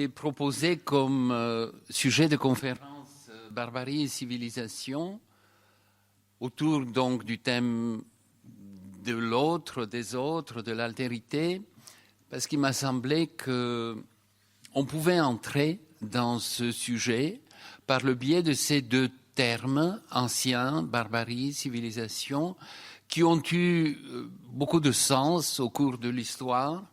j'avais proposé comme sujet de conférence Barbarie et civilisation, autour donc du thème de l'autre, des autres, de l'altérité, parce qu'il m'a semblé qu'on pouvait entrer dans ce sujet par le biais de ces deux termes anciens, barbarie, civilisation, qui ont eu beaucoup de sens au cours de l'histoire.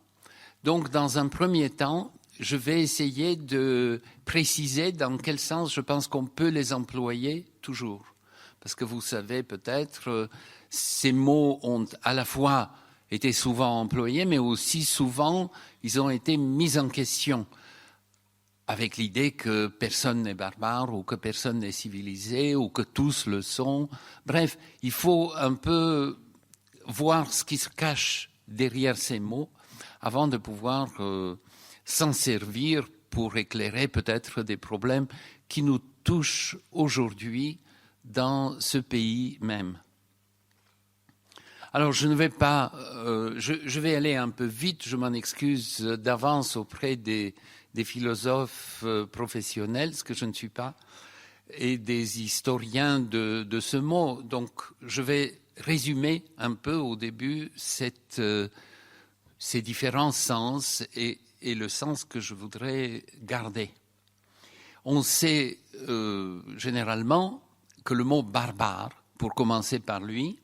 Donc, dans un premier temps, je vais essayer de préciser dans quel sens je pense qu'on peut les employer toujours. Parce que vous savez peut-être, ces mots ont à la fois été souvent employés, mais aussi souvent, ils ont été mis en question avec l'idée que personne n'est barbare ou que personne n'est civilisé ou que tous le sont. Bref, il faut un peu voir ce qui se cache derrière ces mots avant de pouvoir s'en servir pour éclairer peut-être des problèmes qui nous touchent aujourd'hui dans ce pays même. Alors, je ne vais pas, je vais aller un peu vite, je m'en excuse d'avance auprès des philosophes professionnels, ce que je ne suis pas, et des historiens de ce mot. Donc, je vais résumer un peu au début ces différents sens et le sens que je voudrais garder. On sait généralement que le mot barbare, pour commencer par lui,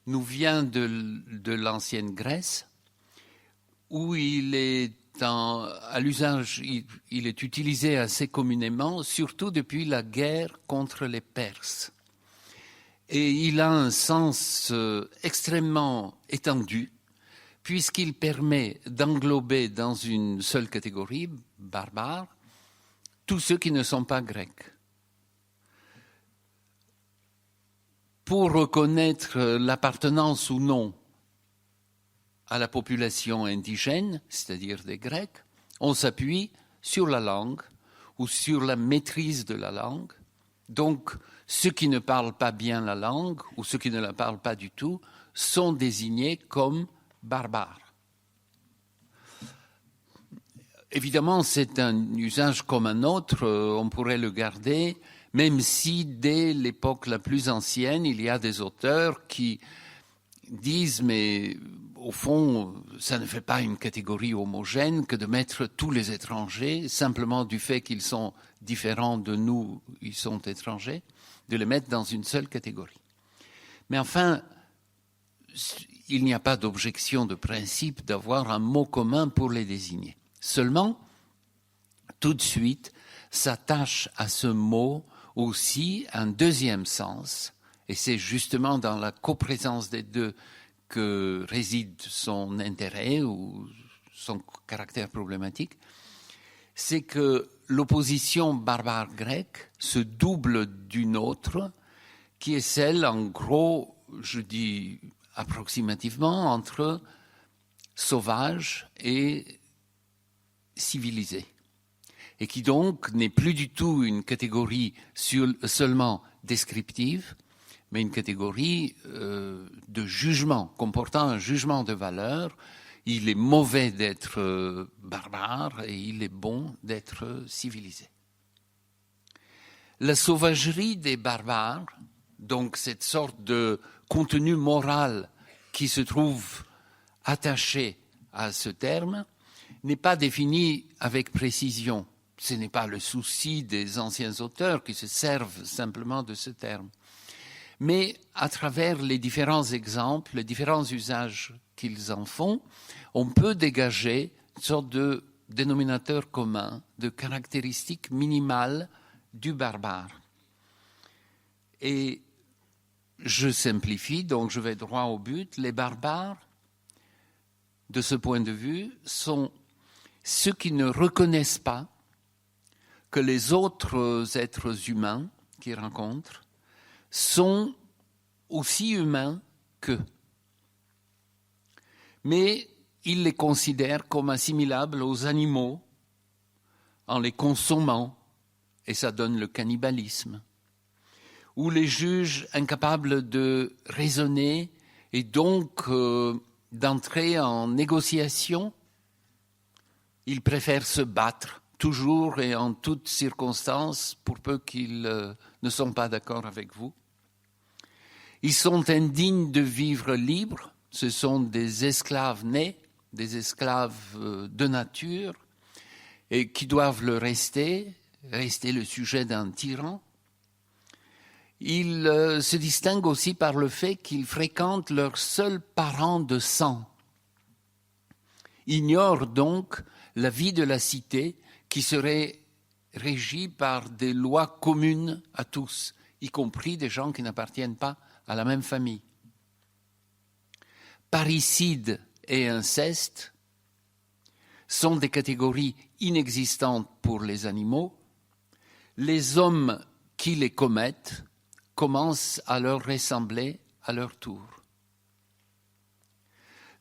nous vient de l'ancienne Grèce, où il est à l'usage, il est utilisé assez communément, surtout depuis la guerre contre les Perses. Et il a un sens extrêmement étendu, puisqu'il permet d'englober dans une seule catégorie, barbare, tous ceux qui ne sont pas grecs. Pour reconnaître l'appartenance ou non à la population indigène, c'est-à-dire des Grecs, on s'appuie sur la langue ou sur la maîtrise de la langue. Donc, ceux qui ne parlent pas bien la langue ou ceux qui ne la parlent pas du tout sont désignés comme barbares. Évidemment, c'est un usage comme un autre, on pourrait le garder, même si dès l'époque la plus ancienne, il y a des auteurs qui disent, mais au fond, ça ne fait pas une catégorie homogène que de mettre tous les étrangers, simplement du fait qu'ils sont différents de nous, ils sont étrangers, de les mettre dans une seule catégorie. Mais enfin, il n'y a pas d'objection de principe d'avoir un mot commun pour les désigner. Seulement, tout de suite, s'attache à ce mot aussi un deuxième sens, et c'est justement dans la coprésence des deux que réside son intérêt ou son caractère problématique, c'est que l'opposition barbare grecque se double d'une autre, qui est celle, en gros, je dis approximativement, entre sauvage et civilisé, et qui donc n'est plus du tout une catégorie seulement descriptive, mais une catégorie de jugement, comportant un jugement de valeur. Il est mauvais d'être barbare et il est bon d'être civilisé. La sauvagerie des barbares, donc cette sorte de contenu moral qui se trouve attaché à ce terme, n'est pas définie avec précision. Ce n'est pas le souci des anciens auteurs qui se servent simplement de ce terme. Mais à travers les différents exemples, les différents usages qu'ils en font, on peut dégager une sorte de dénominateur commun, de caractéristiques minimales du barbare. Et je simplifie, donc je vais droit au but. Les barbares, de ce point de vue, sont ceux qui ne reconnaissent pas que les autres êtres humains qu'ils rencontrent sont aussi humains qu'eux. Mais ils les considèrent comme assimilables aux animaux en les consommant, et ça donne le cannibalisme. Ou les jugent incapables de raisonner et donc d'entrer en négociation. Ils préfèrent se battre toujours et en toutes circonstances, pour peu qu'ils ne sont pas d'accord avec vous. Ils sont indignes de vivre libres, ce sont des esclaves nés, des esclaves de nature, et qui doivent le rester le sujet d'un tyran. Ils se distinguent aussi par le fait qu'ils fréquentent leurs seuls parents de sang. Ignorent donc la vie de la cité qui serait régie par des lois communes à tous, y compris des gens qui n'appartiennent pas à la même famille. Parricide et inceste sont des catégories inexistantes pour les animaux. Les hommes qui les commettent commencent à leur ressembler à leur tour.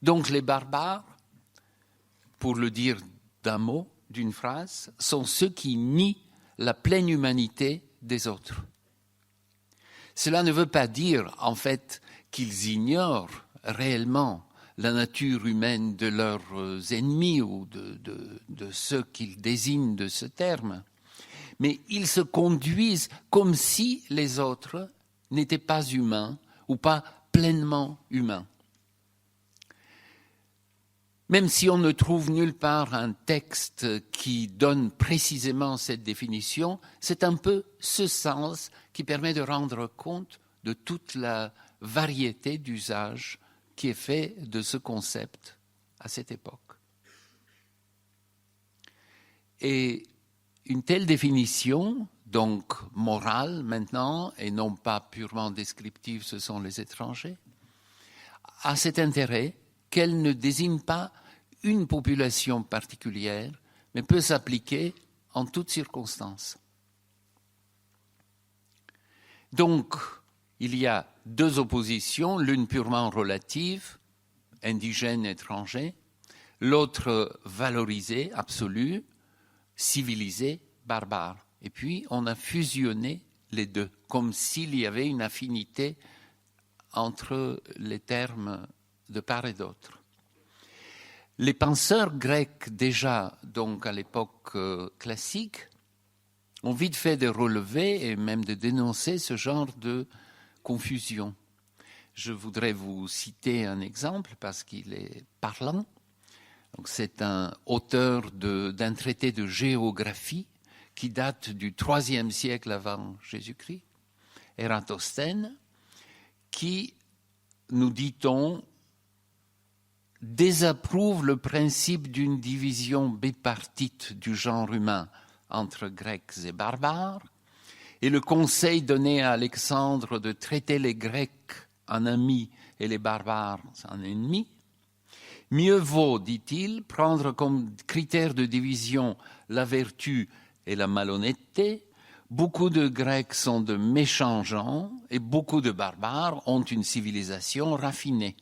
Donc les barbares, pour le dire d'un mot, d'une phrase, sont ceux qui nient la pleine humanité des autres. Cela ne veut pas dire, en fait, qu'ils ignorent réellement la nature humaine de leurs ennemis ou de ceux qu'ils désignent de ce terme, mais ils se conduisent comme si les autres n'étaient pas humains ou pas pleinement humains. Même si on ne trouve nulle part un texte qui donne précisément cette définition, c'est un peu ce sens qui permet de rendre compte de toute la variété d'usages qui est fait de ce concept à cette époque. Et une telle définition, donc morale maintenant, et non pas purement descriptive, ce sont les étrangers, a cet intérêt qu'elle ne désigne pas une population particulière, mais peut s'appliquer en toutes circonstances. Donc, il y a deux oppositions, l'une purement relative, indigène, étranger, l'autre valorisée, absolue, civilisée, barbare. Et puis, on a fusionné les deux, comme s'il y avait une affinité entre les termes de part et d'autre. Les penseurs grecs, déjà donc à l'époque classique, ont vite fait de relever et même de dénoncer ce genre de confusion. Je voudrais vous citer un exemple parce qu'il est parlant. Donc, c'est un auteur d'un traité de géographie qui date du IIIe siècle avant Jésus-Christ, Ératosthène, qui, nous dit-on, désapprouve le principe d'une division bipartite du genre humain entre Grecs et barbares, et le conseil donné à Alexandre de traiter les Grecs en amis et les barbares en ennemis. Mieux vaut, dit-il, prendre comme critère de division la vertu et la malhonnêteté. Beaucoup de Grecs sont de méchants gens et beaucoup de barbares ont une civilisation raffinée,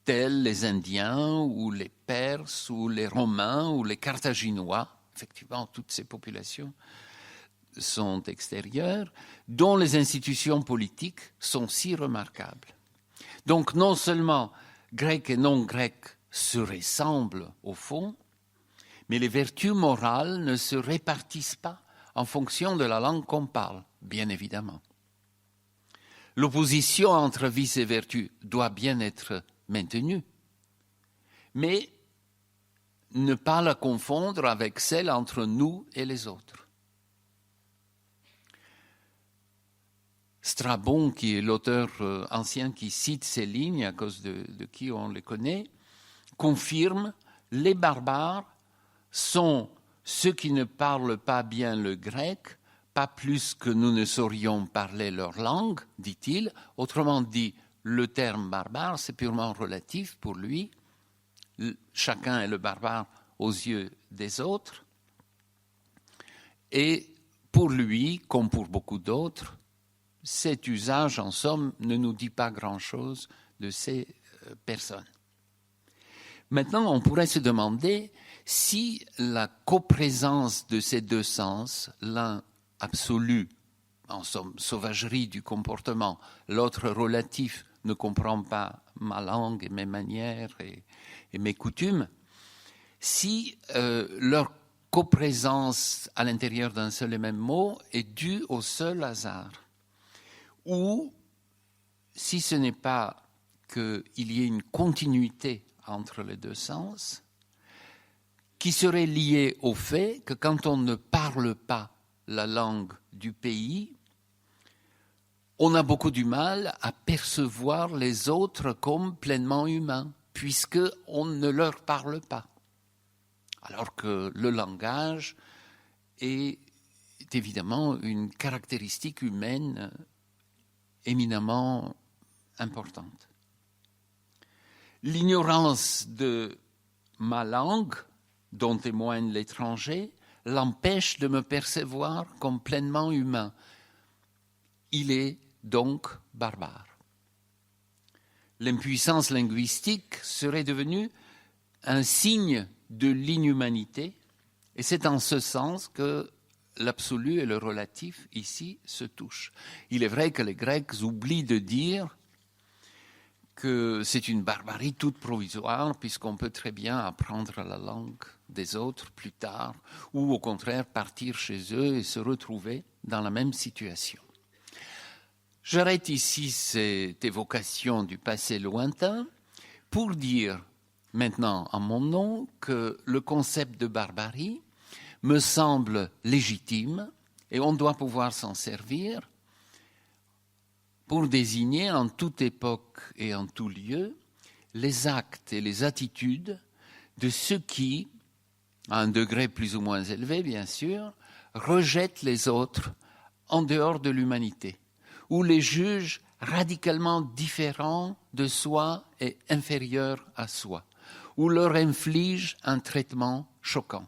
tels les Indiens ou les Perses ou les Romains ou les Carthaginois. Effectivement, toutes ces populations sont extérieures, dont les institutions politiques sont si remarquables. Donc non seulement Grecs et non-Grecs se ressemblent au fond, mais les vertus morales ne se répartissent pas en fonction de la langue qu'on parle, bien évidemment. L'opposition entre vice et vertu doit bien être maintenue, mais ne pas la confondre avec celle entre nous et les autres. Strabon, qui est l'auteur ancien qui cite ces lignes, à cause de qui on les connaît, confirme « les barbares sont ceux qui ne parlent pas bien le grec, pas plus que nous ne saurions parler leur langue, dit-il. Autrement dit, le terme barbare, c'est purement relatif pour lui. Chacun est le barbare aux yeux des autres. Et pour lui, comme pour beaucoup d'autres, cet usage, en somme, ne nous dit pas grand-chose de ces personnes. Maintenant, on pourrait se demander si la coprésence de ces deux sens, l'un absolu, en somme, sauvagerie du comportement, l'autre relatif, ne comprend pas ma langue et mes manières et mes coutumes, si leur coprésence à l'intérieur d'un seul et même mot est due au seul hasard. Ou, si ce n'est pas qu'il y ait une continuité entre les deux sens, qui serait liée au fait que quand on ne parle pas la langue du pays, on a beaucoup du mal à percevoir les autres comme pleinement humains, puisqu'on ne leur parle pas. Alors que le langage est évidemment une caractéristique humaine éminemment importante. L'ignorance de ma langue, dont témoigne l'étranger, l'empêche de me percevoir comme pleinement humain. Il est donc barbare. L'impuissance linguistique serait devenue un signe de l'inhumanité, et c'est en ce sens que l'absolu et le relatif ici se touchent. Il est vrai que les Grecs oublient de dire que c'est une barbarie toute provisoire, puisqu'on peut très bien apprendre la langue des autres plus tard, ou au contraire partir chez eux et se retrouver dans la même situation. J'arrête ici cette évocation du passé lointain pour dire maintenant en mon nom que le concept de barbarie me semble légitime et on doit pouvoir s'en servir pour désigner en toute époque et en tout lieu les actes et les attitudes de ceux qui, à un degré plus ou moins élevé bien sûr, rejettent les autres en dehors de l'humanité, ou les jugent radicalement différents de soi et inférieurs à soi, ou leur infligent un traitement choquant.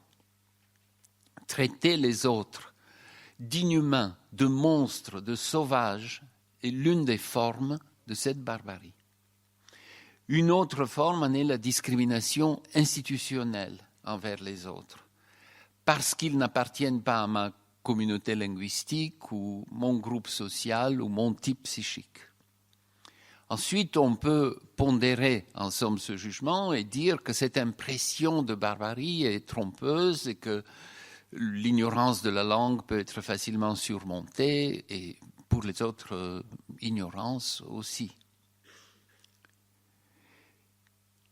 Traiter les autres d'inhumains, de monstres, de sauvages est l'une des formes de cette barbarie. Une autre forme en est la discrimination institutionnelle envers les autres, parce qu'ils n'appartiennent pas à ma communauté linguistique ou mon groupe social ou mon type psychique. Ensuite, on peut pondérer en somme ce jugement et dire que cette impression de barbarie est trompeuse et que l'ignorance de la langue peut être facilement surmontée et pour les autres, ignorance aussi.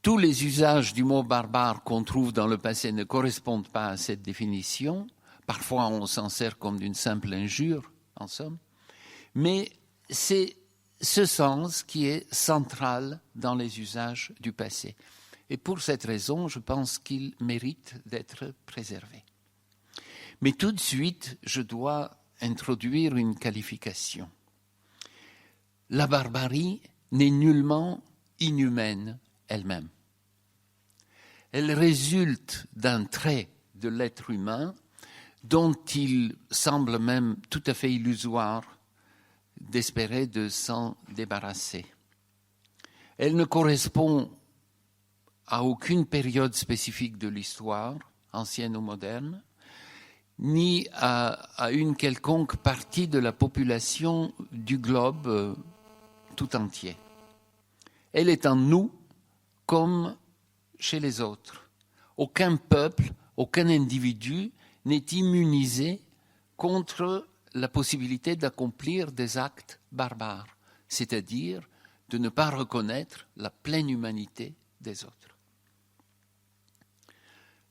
Tous les usages du mot barbare qu'on trouve dans le passé ne correspondent pas à cette définition. Parfois, on s'en sert comme d'une simple injure, en somme. Mais c'est ce sens qui est central dans les usages du passé. Et pour cette raison, je pense qu'il mérite d'être préservé. Mais tout de suite, je dois introduire une qualification. La barbarie n'est nullement inhumaine elle-même. Elle résulte d'un trait de l'être humain dont il semble même tout à fait illusoire d'espérer de s'en débarrasser. Elle ne correspond à aucune période spécifique de l'histoire, ancienne ou moderne, ni à une quelconque partie de la population du globe tout entier. Elle est en nous comme chez les autres. Aucun peuple, aucun individu n'est immunisé contre la possibilité d'accomplir des actes barbares, c'est-à-dire de ne pas reconnaître la pleine humanité des autres.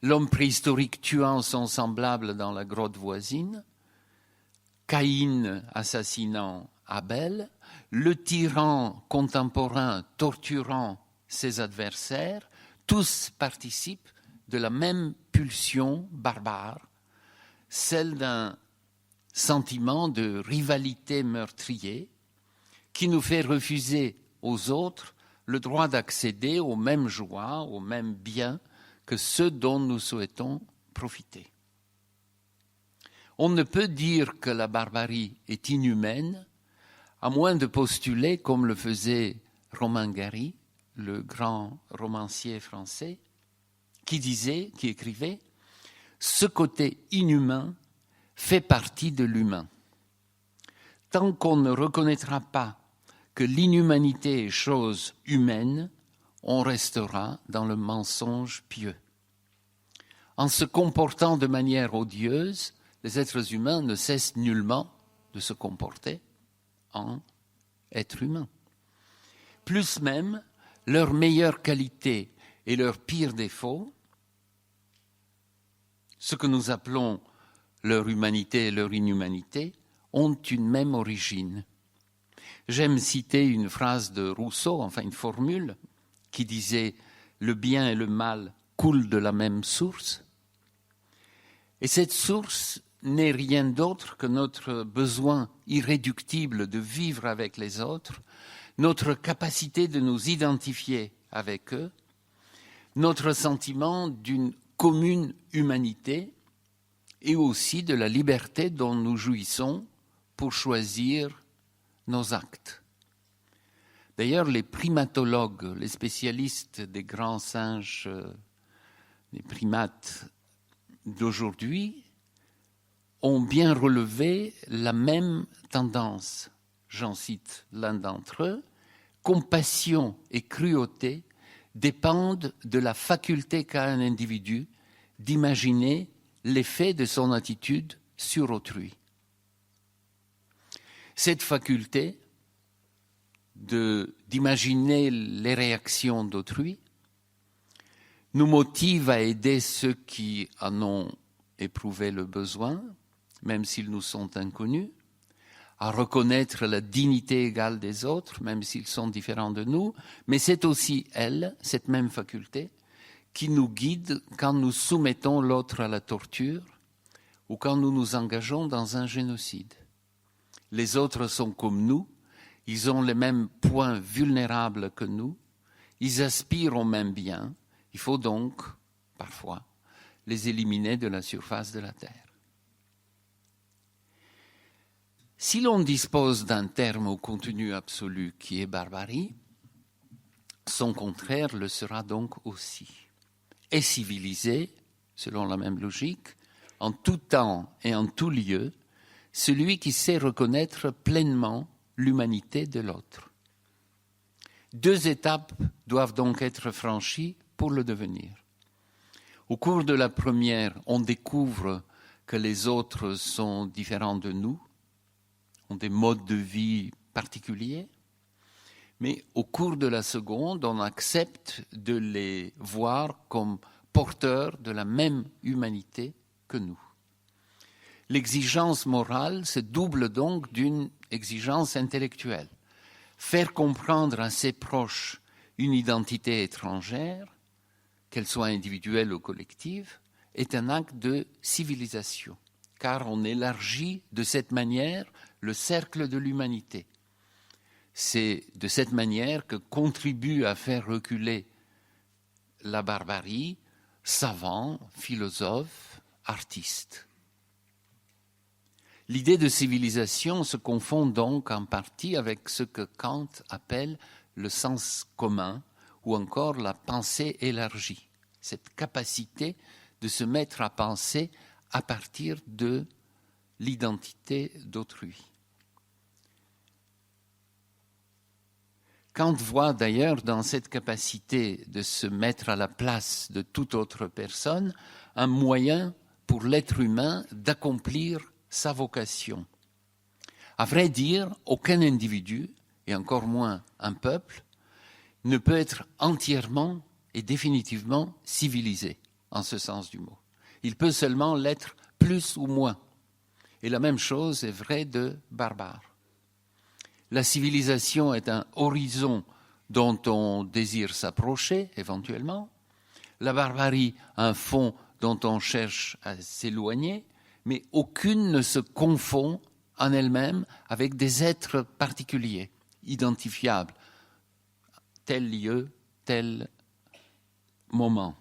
L'homme préhistorique tuant son semblable dans la grotte voisine, Caïn assassinant Abel, le tyran contemporain torturant ses adversaires, tous participent de la même pulsion barbare, celle d'un sentiment de rivalité meurtrier qui nous fait refuser aux autres le droit d'accéder aux mêmes joies, aux mêmes biens que ceux dont nous souhaitons profiter. On ne peut dire que la barbarie est inhumaine, à moins de postuler, comme le faisait Romain Gary, le grand romancier français, qui écrivait « Ce côté inhumain fait partie de l'humain. Tant qu'on ne reconnaîtra pas que l'inhumanité est chose humaine, on restera dans le mensonge pieux. » En se comportant de manière odieuse, les êtres humains ne cessent nullement de se comporter en êtres humains. Plus même, leurs meilleures qualités et leurs pires défauts, ce que nous appelons leur humanité et leur inhumanité, ont une même origine. J'aime citer une phrase de Rousseau, enfin une formule, qui disait « Le bien et le mal coulent de la même source ». Et cette source n'est rien d'autre que notre besoin irréductible de vivre avec les autres, notre capacité de nous identifier avec eux, notre sentiment d'une commune humanité et aussi de la liberté dont nous jouissons pour choisir nos actes. D'ailleurs, les primatologues, les spécialistes des grands singes, des primates d'aujourd'hui, ont bien relevé la même tendance. J'en cite l'un d'entre eux. Compassion et cruauté dépendent de la faculté qu'a un individu d'imaginer l'effet de son attitude sur autrui. Cette faculté d'imaginer les réactions d'autrui nous motive à aider ceux qui en ont éprouvé le besoin, même s'ils nous sont inconnus, à reconnaître la dignité égale des autres, même s'ils sont différents de nous, mais c'est aussi elle, cette même faculté, qui nous guide quand nous soumettons l'autre à la torture ou quand nous nous engageons dans un génocide. Les autres sont comme nous, ils ont les mêmes points vulnérables que nous, ils aspirent au même bien, il faut donc, parfois, les éliminer de la surface de la Terre. Si l'on dispose d'un terme au contenu absolu qui est barbarie, son contraire le sera donc aussi. Est civilisé, selon la même logique, en tout temps et en tout lieu, celui qui sait reconnaître pleinement l'humanité de l'autre. 2 étapes doivent donc être franchies pour le devenir. Au cours de la première, on découvre que les autres sont différents de nous, ont des modes de vie particuliers, mais au cours de la seconde, on accepte de les voir comme porteurs de la même humanité que nous. L'exigence morale se double donc d'une exigence intellectuelle. Faire comprendre à ses proches une identité étrangère, qu'elle soit individuelle ou collective, est un acte de civilisation, car on élargit de cette manière le cercle de l'humanité. C'est de cette manière que contribuent à faire reculer la barbarie savants, philosophes, artistes. L'idée de civilisation se confond donc en partie avec ce que Kant appelle le sens commun ou encore la pensée élargie, cette capacité de se mettre à penser à partir de l'identité d'autrui. Kant voit d'ailleurs dans cette capacité de se mettre à la place de toute autre personne un moyen pour l'être humain d'accomplir sa vocation. À vrai dire, aucun individu, et encore moins un peuple, ne peut être entièrement et définitivement civilisé, en ce sens du mot. Il peut seulement l'être plus ou moins. Et la même chose est vraie de barbare. La civilisation est un horizon dont on désire s'approcher, éventuellement. La barbarie, un fond dont on cherche à s'éloigner, mais aucune ne se confond en elle-même avec des êtres particuliers, identifiables, tel lieu, tel moment.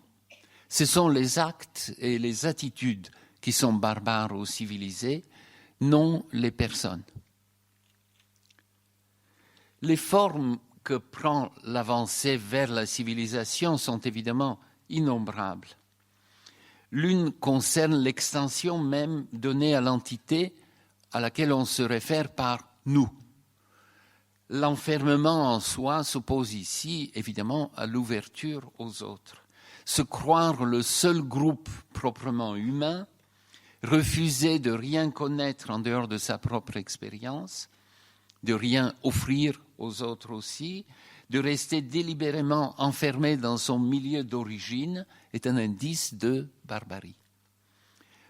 Ce sont les actes et les attitudes qui sont barbares ou civilisés, non les personnes. Les formes que prend l'avancée vers la civilisation sont évidemment innombrables. L'une concerne l'extension même donnée à l'entité à laquelle on se réfère par « nous ». L'enfermement en soi s'oppose ici, évidemment, à l'ouverture aux autres. se croire le seul groupe proprement humain, refuser de rien connaître en dehors de sa propre expérience, de rien offrir aux autres aussi, de rester délibérément enfermé dans son milieu d'origine est un indice de barbarie.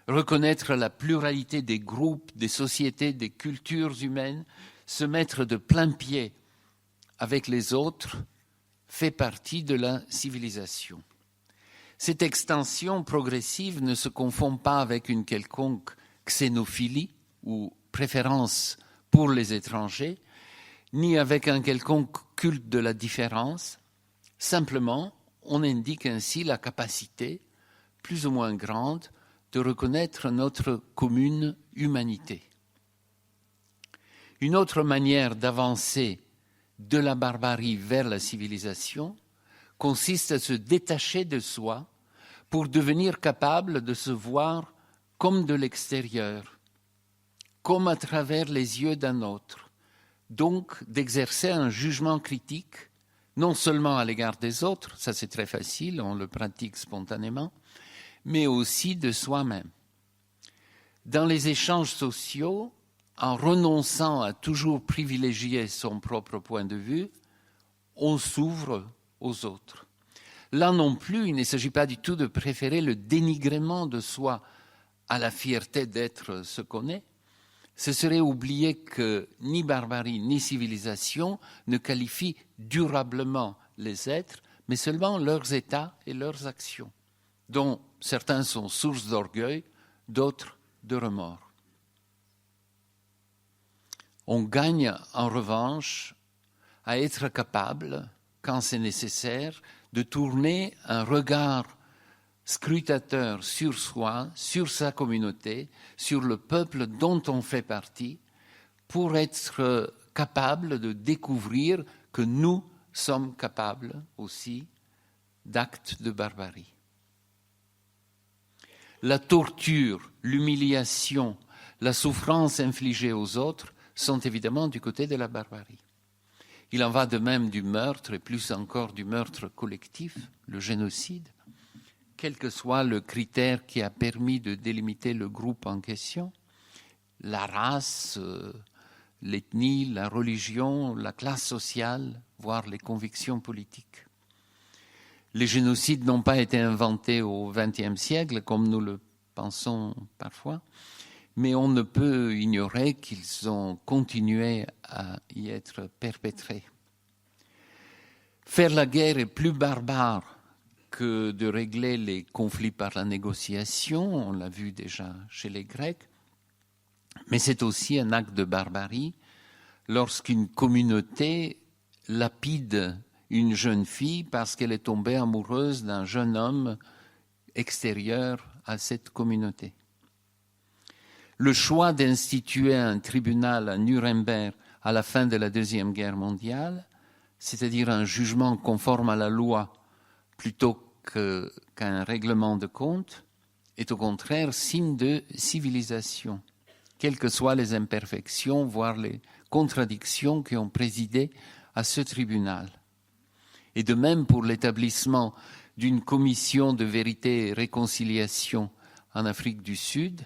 Reconnaître la pluralité des groupes, des sociétés, des cultures humaines, se mettre de plein pied avec les autres, fait partie de la civilisation. Cette extension progressive ne se confond pas avec une quelconque xénophilie ou préférence pour les étrangers, ni avec un quelconque culte de la différence. Simplement, on indique ainsi la capacité, plus ou moins grande, de reconnaître notre commune humanité. Une autre manière d'avancer de la barbarie vers la civilisation consiste à se détacher de soi pour devenir capable de se voir comme de l'extérieur, comme à travers les yeux d'un autre, donc d'exercer un jugement critique, non seulement à l'égard des autres, ça c'est très facile, on le pratique spontanément, mais aussi de soi-même. Dans les échanges sociaux, en renonçant à toujours privilégier son propre point de vue, on s'ouvre aux autres. Là non plus, il ne s'agit pas du tout de préférer le dénigrement de soi à la fierté d'être ce qu'on est. Ce serait oublier que ni barbarie ni civilisation ne qualifient durablement les êtres, mais seulement leurs états et leurs actions, dont certains sont source d'orgueil, d'autres de remords. On gagne en revanche à être capable, quand c'est nécessaire, de tourner un regard scrutateur sur soi, sur sa communauté, sur le peuple dont on fait partie, pour être capable de découvrir que nous sommes capables aussi d'actes de barbarie. La torture, l'humiliation, la souffrance infligée aux autres sont évidemment du côté de la barbarie. Il en va de même du meurtre, et plus encore du meurtre collectif, le génocide, quel que soit le critère qui a permis de délimiter le groupe en question, la race, l'ethnie, la religion, la classe sociale, voire les convictions politiques. Les génocides n'ont pas été inventés au XXe siècle, comme nous le pensons parfois, mais on ne peut ignorer qu'ils ont continué à y être perpétrés. Faire la guerre est plus barbare que de régler les conflits par la négociation, on l'a vu déjà chez les Grecs, mais c'est aussi un acte de barbarie lorsqu'une communauté lapide une jeune fille parce qu'elle est tombée amoureuse d'un jeune homme extérieur à cette communauté. Le choix d'instituer un tribunal à Nuremberg à la fin de la Deuxième Guerre mondiale, c'est-à-dire un jugement conforme à la loi plutôt qu'un règlement de compte, est au contraire signe de civilisation, quelles que soient les imperfections, voire les contradictions qui ont présidé à ce tribunal. Et de même pour l'établissement d'une commission de vérité et réconciliation en Afrique du Sud,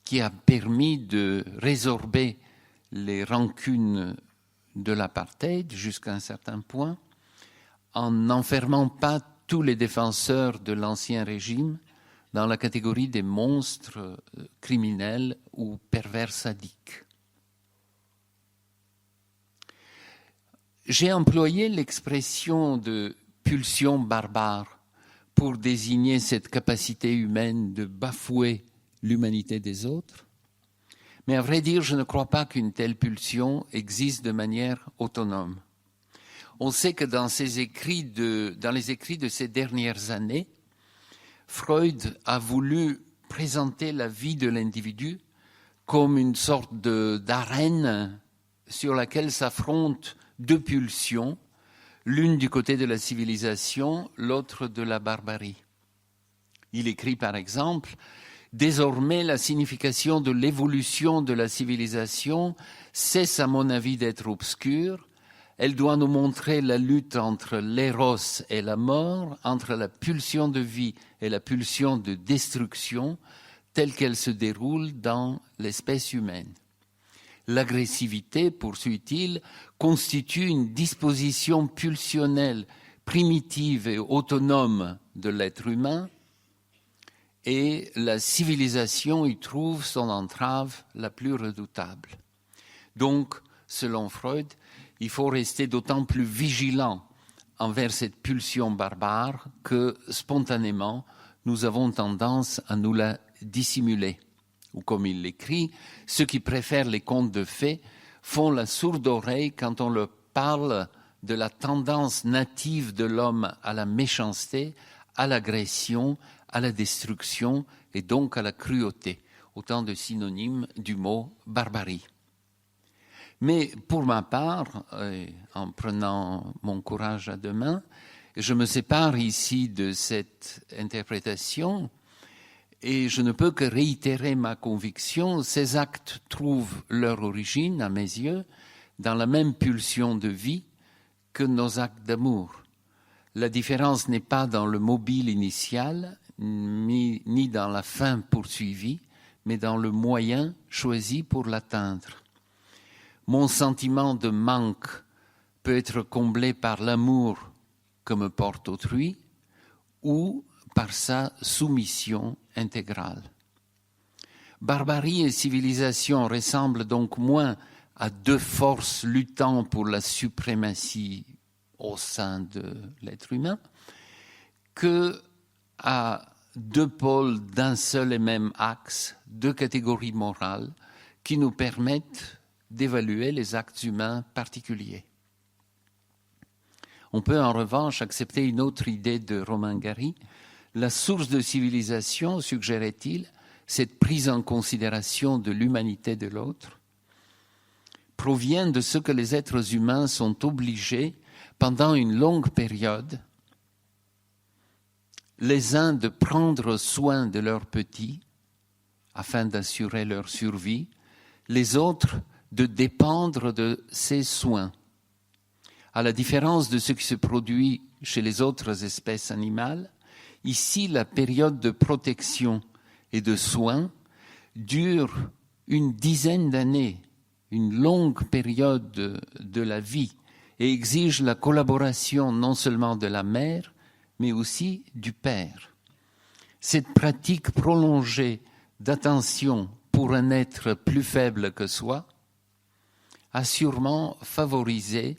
qui a permis de résorber les rancunes de l'apartheid jusqu'à un certain point, en n'enfermant pas tous les défenseurs de l'ancien régime dans la catégorie des monstres criminels ou pervers sadiques. J'ai employé l'expression de pulsion barbare pour désigner cette capacité humaine de bafouer l'humanité des autres, mais à vrai dire, je ne crois pas qu'une telle pulsion existe de manière autonome. On sait que dans les écrits de ces dernières années, Freud a voulu présenter la vie de l'individu comme une sorte d'arène sur laquelle s'affrontent deux pulsions, l'une du côté de la civilisation, l'autre de la barbarie. Il écrit par exemple « Désormais, la signification de l'évolution de la civilisation cesse à mon avis d'être obscure. Elle doit nous montrer la lutte entre l'éros et la mort, entre la pulsion de vie et la pulsion de destruction, telle qu'elle se déroule dans l'espèce humaine. L'agressivité, poursuit-il, constitue une disposition pulsionnelle primitive et autonome de l'être humain, et la civilisation y trouve son entrave la plus redoutable. Donc, selon Freud, il faut rester d'autant plus vigilant envers cette pulsion barbare que, spontanément, nous avons tendance à nous la dissimuler. Ou comme il l'écrit, ceux qui préfèrent les contes de fées font la sourde oreille quand on leur parle de la tendance native de l'homme à la méchanceté, à l'agression, à la destruction et donc à la cruauté. Autant de synonymes du mot barbarie. Mais pour ma part, en prenant mon courage à deux mains, je me sépare ici de cette interprétation et je ne peux que réitérer ma conviction. Ces actes trouvent leur origine, à mes yeux, dans la même pulsion de vie que nos actes d'amour. La différence n'est pas dans le mobile initial, ni dans la fin poursuivie, mais dans le moyen choisi pour l'atteindre. Mon sentiment de manque peut être comblé par l'amour que me porte autrui ou par sa soumission intégrale. Barbarie et civilisation ressemblent donc moins à deux forces luttant pour la suprématie au sein de l'être humain que à deux pôles d'un seul et même axe, deux catégories morales qui nous permettent d'évaluer les actes humains particuliers. On peut en revanche accepter une autre idée de Romain Gary. La source de civilisation, suggérait-il, cette prise en considération de l'humanité de l'autre, provient de ce que les êtres humains sont obligés, pendant une longue période, les uns de prendre soin de leurs petits, afin d'assurer leur survie, les autres de dépendre de ces soins. À la différence de ce qui se produit chez les autres espèces animales, ici la période de protection et de soins dure une dizaine d'années, une longue période de la vie, et exige la collaboration non seulement de la mère, mais aussi du père. Cette pratique prolongée d'attention pour un être plus faible que soi a sûrement favorisé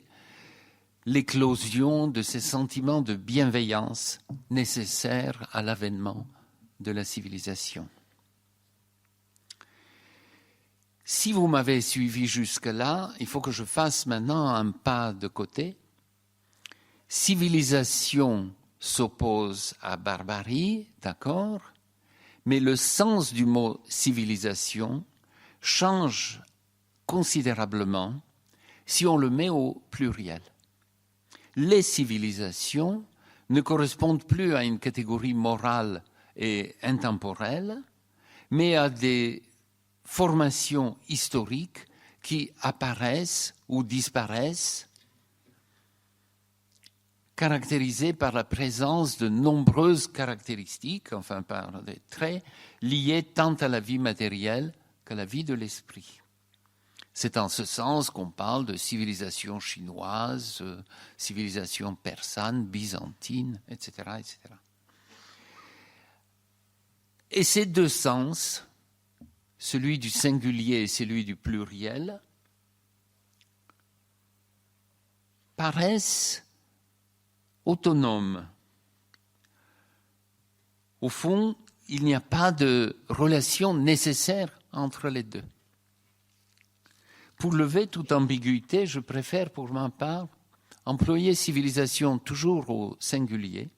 l'éclosion de ces sentiments de bienveillance nécessaires à l'avènement de la civilisation. Si vous m'avez suivi jusque-là, il faut que je fasse maintenant un pas de côté. Civilisation s'oppose à barbarie, d'accord, mais le sens du mot civilisation change considérablement si on le met au pluriel. Les civilisations ne correspondent plus à une catégorie morale et intemporelle, mais à des formations historiques qui apparaissent ou disparaissent, caractérisées par la présence de nombreuses caractéristiques, enfin par des traits, liés tant à la vie matérielle qu'à la vie de l'esprit. C'est en ce sens qu'on parle de civilisation chinoise, civilisation persane, byzantine, etc., etc. Et ces deux sens, celui du singulier et celui du pluriel, paraissent autonomes. Au fond, il n'y a pas de relation nécessaire entre les deux. Pour lever toute ambiguïté, je préfère pour ma part employer civilisation toujours au singulier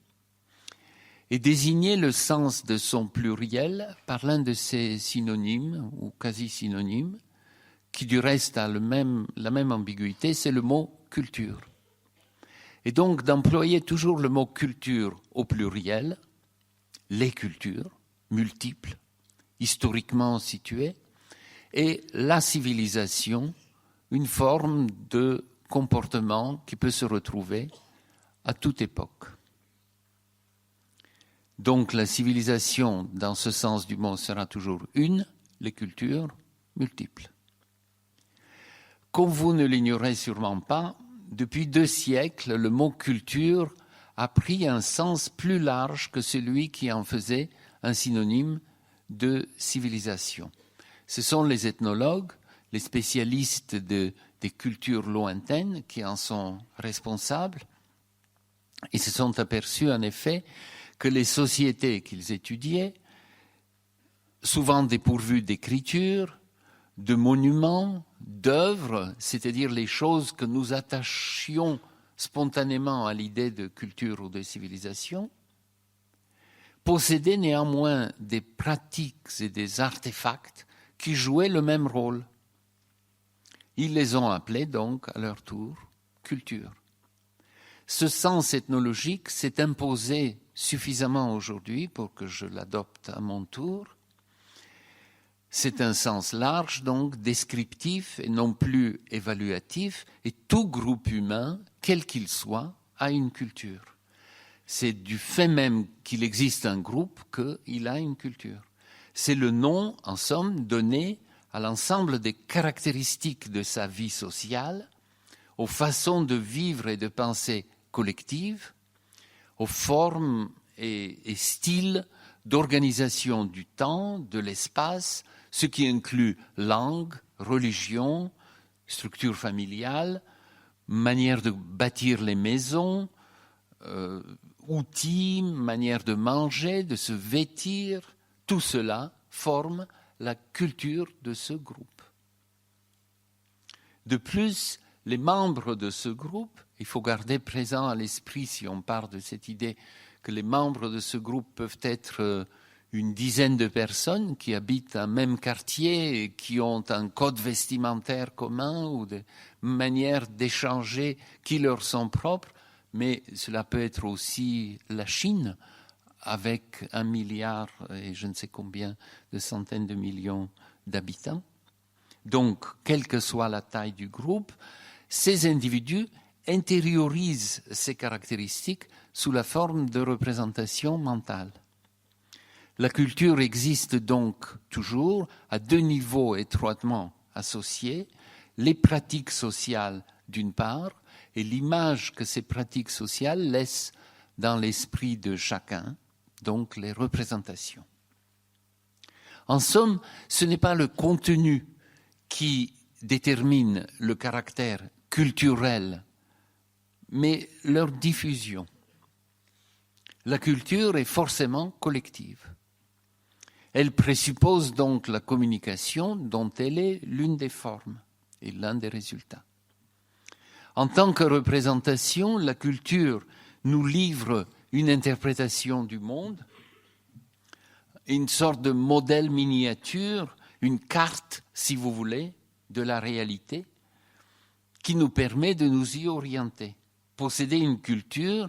et désigner le sens de son pluriel par l'un de ses synonymes ou quasi-synonymes, qui du reste a la même ambiguïté, c'est le mot culture. Et donc d'employer toujours le mot culture au pluriel, les cultures multiples, historiquement situées, et la civilisation, une forme de comportement qui peut se retrouver à toute époque. Donc la civilisation, dans ce sens du mot, sera toujours une, les cultures multiples. Comme vous ne l'ignorez sûrement pas, depuis 2 siècles, le mot culture a pris un sens plus large que celui qui en faisait un synonyme de civilisation. Ce sont les ethnologues, les spécialistes des cultures lointaines qui en sont responsables. Ils se sont aperçus en effet que les sociétés qu'ils étudiaient, souvent dépourvues d'écriture, de monuments, d'œuvres, c'est-à-dire les choses que nous attachions spontanément à l'idée de culture ou de civilisation, possédaient néanmoins des pratiques et des artefacts qui jouaient le même rôle. Ils les ont appelés donc à leur tour culture. Ce sens ethnologique s'est imposé suffisamment aujourd'hui pour que je l'adopte à mon tour. C'est un sens large, donc descriptif et non plus évaluatif, et tout groupe humain, quel qu'il soit, a une culture. C'est du fait même qu'il existe un groupe qu'il a une culture. C'est le nom, en somme, donné à l'ensemble des caractéristiques de sa vie sociale, aux façons de vivre et de penser collectives, aux formes et styles d'organisation du temps, de l'espace, ce qui inclut langue, religion, structure familiale, manière de bâtir les maisons, outils, manière de manger, de se vêtir. Tout cela forme la culture de ce groupe. De plus, les membres de ce groupe, il faut garder présent à l'esprit, si on part de cette idée que les membres de ce groupe peuvent être une dizaine de personnes qui habitent un même quartier et qui ont un code vestimentaire commun ou des manières d'échanger qui leur sont propres, mais cela peut être aussi la Chine avec 1 milliard et je ne sais combien de centaines de millions d'habitants. Donc, quelle que soit la taille du groupe, ces individus intériorisent ces caractéristiques sous la forme de représentation mentale. La culture existe donc toujours à 2 niveaux étroitement associés, les pratiques sociales d'une part et l'image que ces pratiques sociales laissent dans l'esprit de chacun, donc les représentations. En somme, ce n'est pas le contenu qui détermine le caractère culturel, mais leur diffusion. La culture est forcément collective. Elle présuppose donc la communication dont elle est l'une des formes et l'un des résultats. En tant que représentation, la culture nous livre une interprétation du monde, une sorte de modèle miniature, une carte, si vous voulez, de la réalité, qui nous permet de nous y orienter. Posséder une culture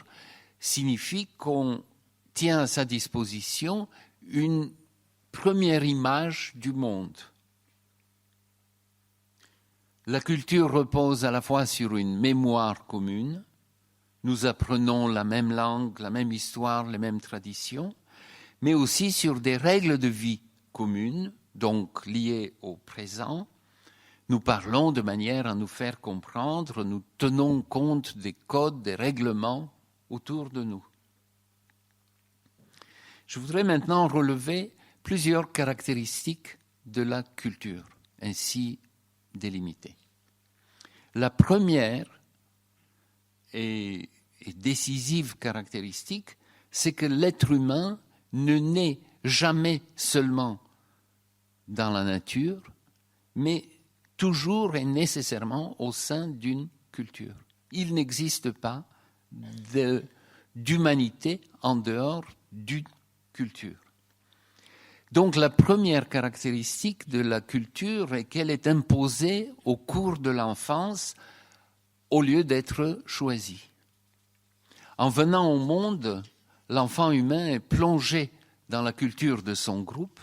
signifie qu'on tient à sa disposition une première image du monde. La culture repose à la fois sur une mémoire commune. Nous apprenons la même langue, la même histoire, les mêmes traditions, mais aussi sur des règles de vie communes, donc liées au présent. Nous parlons de manière à nous faire comprendre, nous tenons compte des codes, des règlements autour de nous. Je voudrais maintenant relever plusieurs caractéristiques de la culture, ainsi délimitées. La première et décisive caractéristique, c'est que l'être humain ne naît jamais seulement dans la nature, mais toujours et nécessairement au sein d'une culture. Il n'existe pas d'humanité en dehors d'une culture. Donc la première caractéristique de la culture est qu'elle est imposée au cours de l'enfance au lieu d'être choisie. En venant au monde, l'enfant humain est plongé dans la culture de son groupe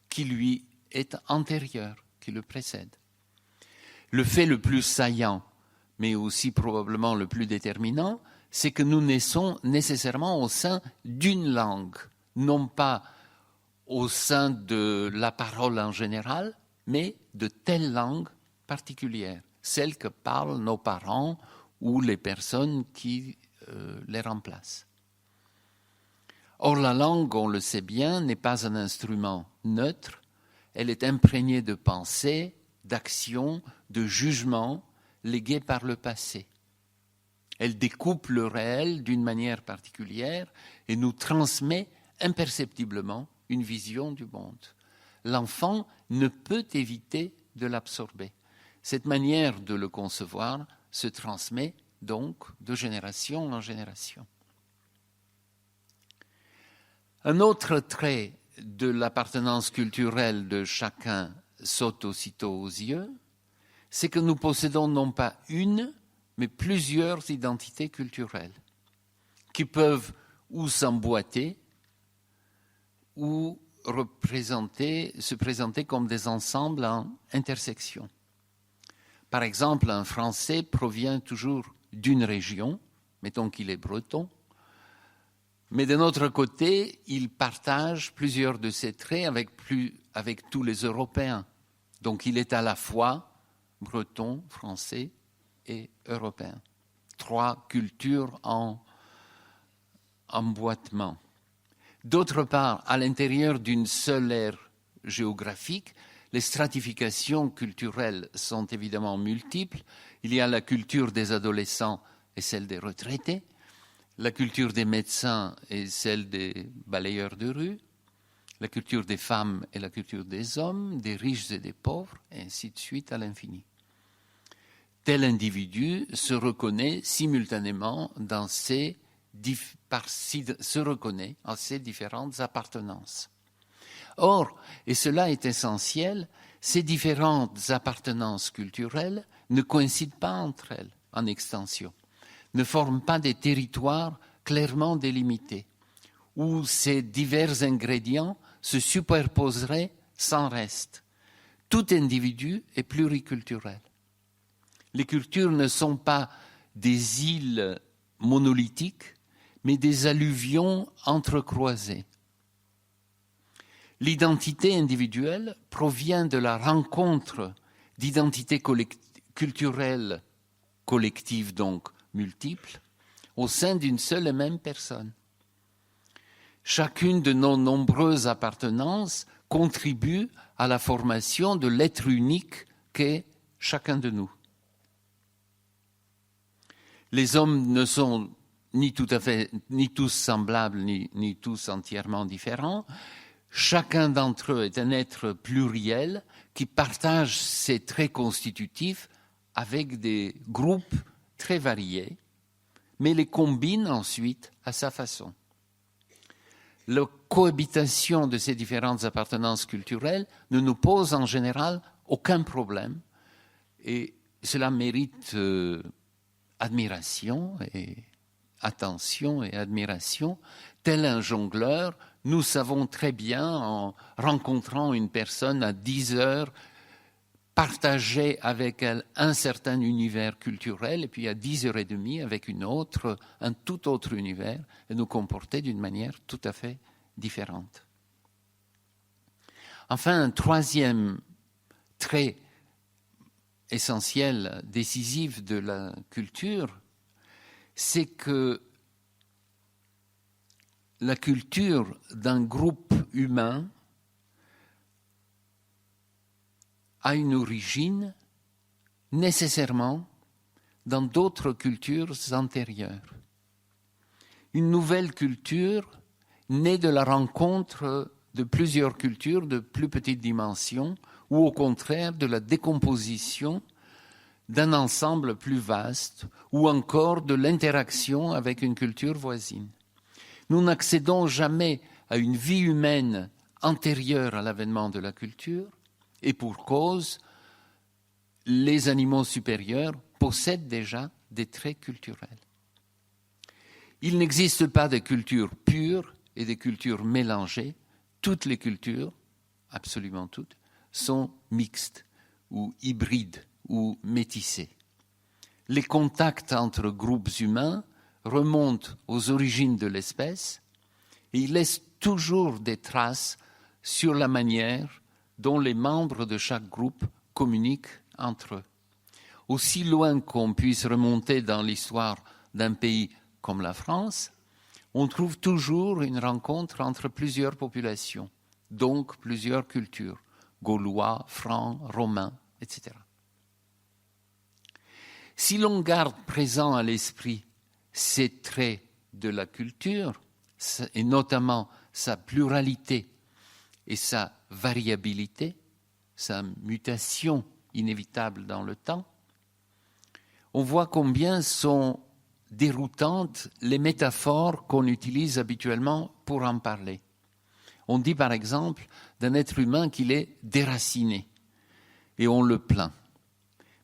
qui lui est antérieure, qui le précède. Le fait le plus saillant mais aussi probablement le plus déterminant, c'est que nous naissons nécessairement au sein d'une langue, non pas au sein de la parole en général, mais de telle langue particulière, celle que parlent nos parents ou les personnes qui les remplacent. Or, la langue, on le sait bien, n'est pas un instrument neutre, elle est imprégnée de pensées, d'actions, de jugements légués par le passé. Elle découpe le réel d'une manière particulière et nous transmet imperceptiblement une vision du monde. L'enfant ne peut éviter de l'absorber. Cette manière de le concevoir se transmet donc de génération en génération. Un autre trait de l'appartenance culturelle de chacun saute aussitôt aux yeux, c'est que nous possédons non pas une, mais plusieurs identités culturelles qui peuvent ou s'emboîter ou se présenter comme des ensembles en intersection. Par exemple, un Français provient toujours d'une région, mettons qu'il est breton, mais d'un autre côté, il partage plusieurs de ses traits avec tous les Européens. Donc il est à la fois breton, français et européen. 3 cultures en emboîtement. D'autre part, à l'intérieur d'une seule aire géographique, les stratifications culturelles sont évidemment multiples. Il y a la culture des adolescents et celle des retraités, la culture des médecins et celle des balayeurs de rue, la culture des femmes et la culture des hommes, des riches et des pauvres, et ainsi de suite à l'infini. Tel individu se reconnaît simultanément en ces différentes appartenances. Or, et cela est essentiel, ces différentes appartenances culturelles ne coïncident pas entre elles en extension, ne forment pas des territoires clairement délimités, où ces divers ingrédients se superposeraient sans reste. Tout individu est pluriculturel. Les cultures ne sont pas des îles monolithiques, mais des alluvions entrecroisées. L'identité individuelle provient de la rencontre d'identités culturelles collectives, donc multiples, au sein d'une seule et même personne. Chacune de nos nombreuses appartenances contribue à la formation de l'être unique qu'est chacun de nous. Les hommes ne sont ni tous semblables, ni tous entièrement différents. Chacun d'entre eux est un être pluriel qui partage ses traits constitutifs avec des groupes très variés, mais les combine ensuite à sa façon. La cohabitation de ces différentes appartenances culturelles ne nous pose en général aucun problème et cela mérite admiration et attention et admiration. Tel un jongleur, nous savons très bien, en rencontrant une personne à 10 heures, partager avec elle un certain univers culturel, et puis à 10h30 avec une autre, un tout autre univers, et nous comporter d'une manière tout à fait différente. Enfin, un troisième trait essentiel, décisif de la culture, c'est que la culture d'un groupe humain a une origine nécessairement dans d'autres cultures antérieures. Une nouvelle culture née de la rencontre de plusieurs cultures de plus petite dimension ou au contraire de la décomposition d'un ensemble plus vaste ou encore de l'interaction avec une culture voisine. Nous n'accédons jamais à une vie humaine antérieure à l'avènement de la culture, et pour cause, les animaux supérieurs possèdent déjà des traits culturels. Il n'existe pas de culture pure et de cultures mélangées. Toutes les cultures, absolument toutes, sont mixtes ou hybrides ou métissées. les contacts entre groupes humains remontent aux origines de l'espèce et ils laissent toujours des traces sur la manière dont les membres de chaque groupe communiquent entre eux. Aussi loin qu'on puisse remonter dans l'histoire d'un pays comme la France, on trouve toujours une rencontre entre plusieurs populations, donc plusieurs cultures, gaulois, francs, romains, etc. Si l'on garde présent à l'esprit ces traits de la culture, et notamment sa pluralité et sa variabilité, sa mutation inévitable dans le temps, on voit combien sont déroutantes les métaphores qu'on utilise habituellement pour en parler. On dit par exemple d'un être humain qu'il est déraciné et on le plaint.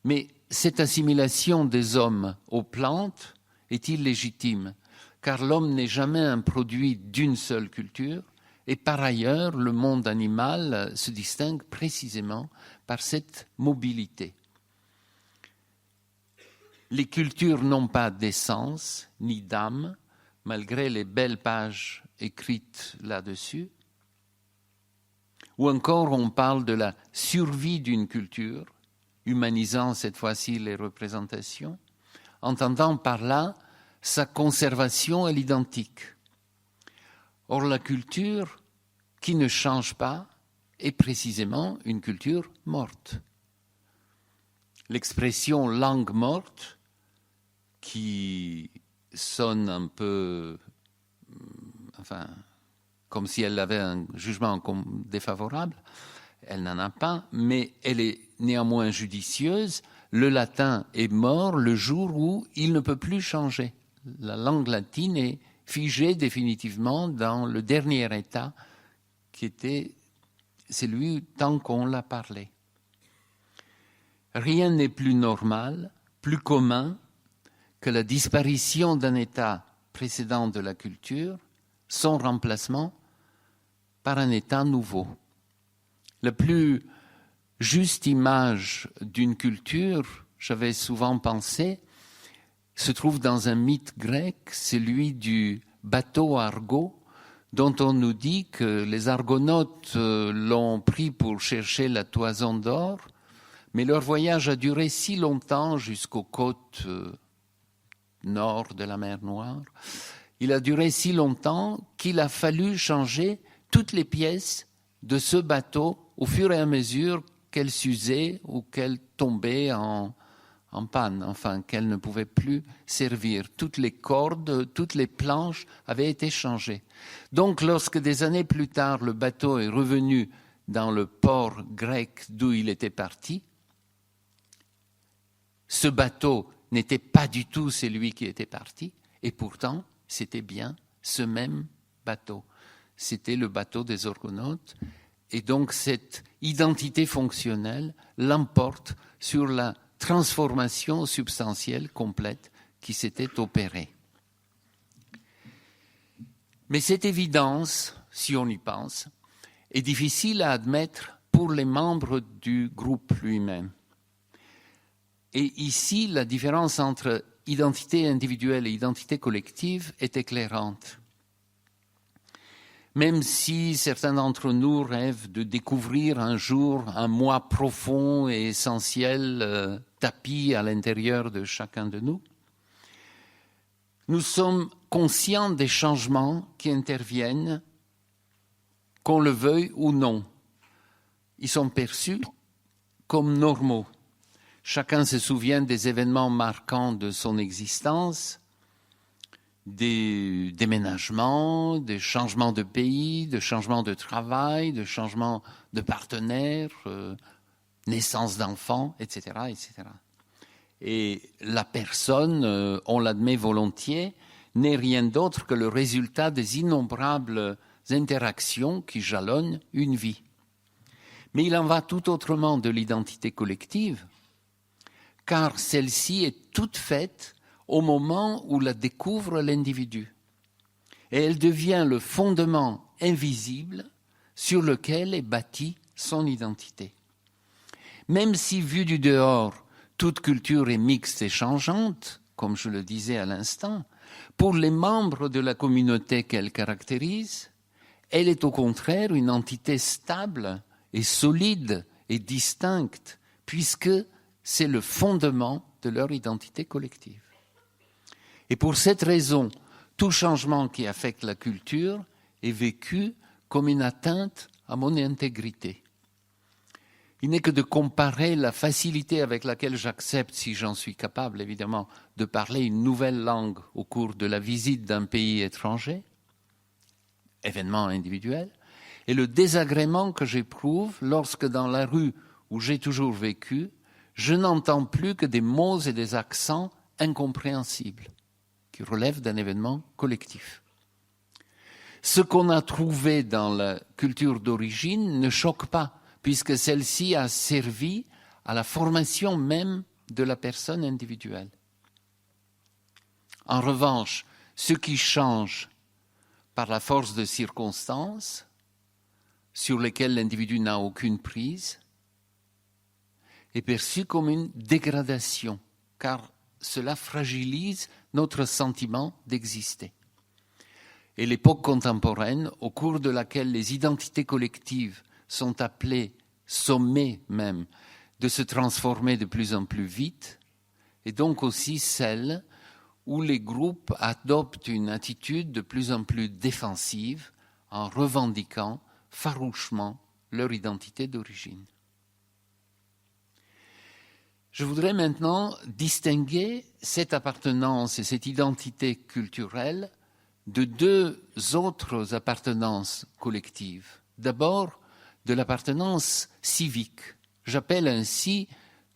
Mais cette assimilation des hommes aux plantes est illégitime, car l'homme n'est jamais un produit d'une seule culture, et par ailleurs, le monde animal se distingue précisément par cette mobilité. Les cultures n'ont pas d'essence ni d'âme, malgré les belles pages écrites là-dessus. Ou encore, on parle de la survie d'une culture, humanisant cette fois-ci les représentations, entendant par là sa conservation à l'identique. Or, la culture qui ne change pas est précisément une culture morte. L'expression « langue morte », qui sonne un peu, comme si elle avait un jugement défavorable, elle n'en a pas, mais elle est néanmoins judicieuse. Le latin est mort le jour où il ne peut plus changer. La langue latine est figée définitivement dans le dernier état qui était celui tant qu'on l'a parlé. Rien n'est plus normal, plus commun que la disparition d'un état précédent de la culture, son remplacement par un état nouveau. La plus juste image d'une culture, j'avais souvent pensé, se trouve dans un mythe grec, celui du bateau Argo, dont on nous dit que les Argonautes l'ont pris pour chercher la toison d'or, mais leur voyage a duré si longtemps jusqu'aux côtes nord de la mer Noire. Il a duré si longtemps qu'il a fallu changer toutes les pièces de ce bateau au fur et à mesure qu'elle s'usait ou qu'elle tombait en panne, qu'elle ne pouvait plus servir. Toutes les cordes, toutes les planches avaient été changées. Donc, lorsque des années plus tard, le bateau est revenu dans le port grec d'où il était parti, ce bateau n'était pas du tout celui qui était parti, et pourtant, c'était bien ce même bateau. C'était le bateau des Argonautes, et donc cette identité fonctionnelle l'emporte sur la transformation substantielle complète qui s'était opérée. Mais cette évidence, si on y pense, est difficile à admettre pour les membres du groupe lui-même. Et ici, la différence entre identité individuelle et identité collective est éclairante. Même si certains d'entre nous rêvent de découvrir un jour un moi profond et essentiel tapi à l'intérieur de chacun de nous, nous sommes conscients des changements qui interviennent, qu'on le veuille ou non. Ils sont perçus comme normaux. Chacun se souvient des événements marquants de son existence, des déménagements, des changements de pays, des changements de travail, des changements de partenaires, naissance d'enfants, etc., etc. Et la personne, on l'admet volontiers, n'est rien d'autre que le résultat des innombrables interactions qui jalonnent une vie. Mais il en va tout autrement de l'identité collective, car celle-ci est toute faite au moment où la découvre l'individu. Et elle devient le fondement invisible sur lequel est bâtie son identité. Même si, vu du dehors, toute culture est mixte et changeante, comme je le disais à l'instant. Pour les membres de la communauté qu'elle caractérise, elle est au contraire une entité stable et solide et distincte, puisque c'est le fondement de leur identité collective. Et pour cette raison, tout changement qui affecte la culture est vécu comme une atteinte à mon intégrité. Il n'est que de comparer la facilité avec laquelle j'accepte, si j'en suis capable évidemment, de parler une nouvelle langue au cours de la visite d'un pays étranger, événement individuel, et le désagrément que j'éprouve lorsque dans la rue où j'ai toujours vécu, je n'entends plus que des mots et des accents incompréhensibles qui relèvent d'un événement collectif. Ce qu'on a trouvé dans la culture d'origine ne choque pas, puisque celle-ci a servi à la formation même de la personne individuelle. En revanche, ce qui change par la force de circonstances, sur lesquelles l'individu n'a aucune prise, est perçu comme une dégradation, car cela fragilise notre sentiment d'exister. Et l'époque contemporaine, au cours de laquelle les identités collectives sont appelées, sommées même, de se transformer de plus en plus vite, et donc aussi celle où les groupes adoptent une attitude de plus en plus défensive en revendiquant farouchement leur identité d'origine. Je voudrais maintenant distinguer cette appartenance et cette identité culturelle de deux autres appartenances collectives. D'abord, de l'appartenance civique. J'appelle ainsi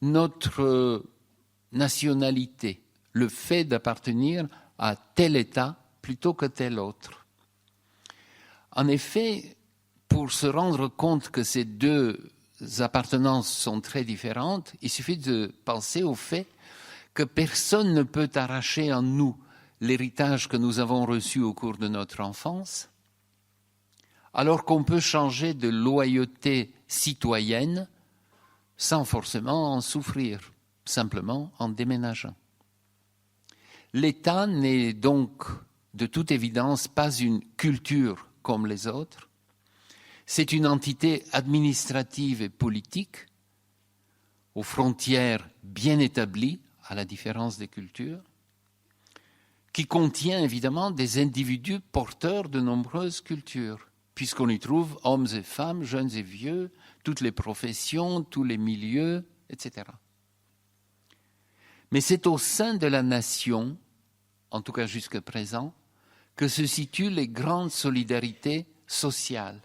notre nationalité, le fait d'appartenir à tel État plutôt que tel autre. En effet, pour se rendre compte que ces deux appartenances sont très différentes, il suffit de penser au fait que personne ne peut arracher en nous l'héritage que nous avons reçu au cours de notre enfance, alors qu'on peut changer de loyauté citoyenne sans forcément en souffrir, simplement en déménageant. L'État n'est donc de toute évidence pas une culture comme les autres, c'est une entité administrative et politique aux frontières bien établies, à la différence des cultures, qui contient évidemment des individus porteurs de nombreuses cultures, puisqu'on y trouve hommes et femmes, jeunes et vieux, toutes les professions, tous les milieux, etc. Mais c'est au sein de la nation, en tout cas jusqu'à présent, que se situent les grandes solidarités sociales.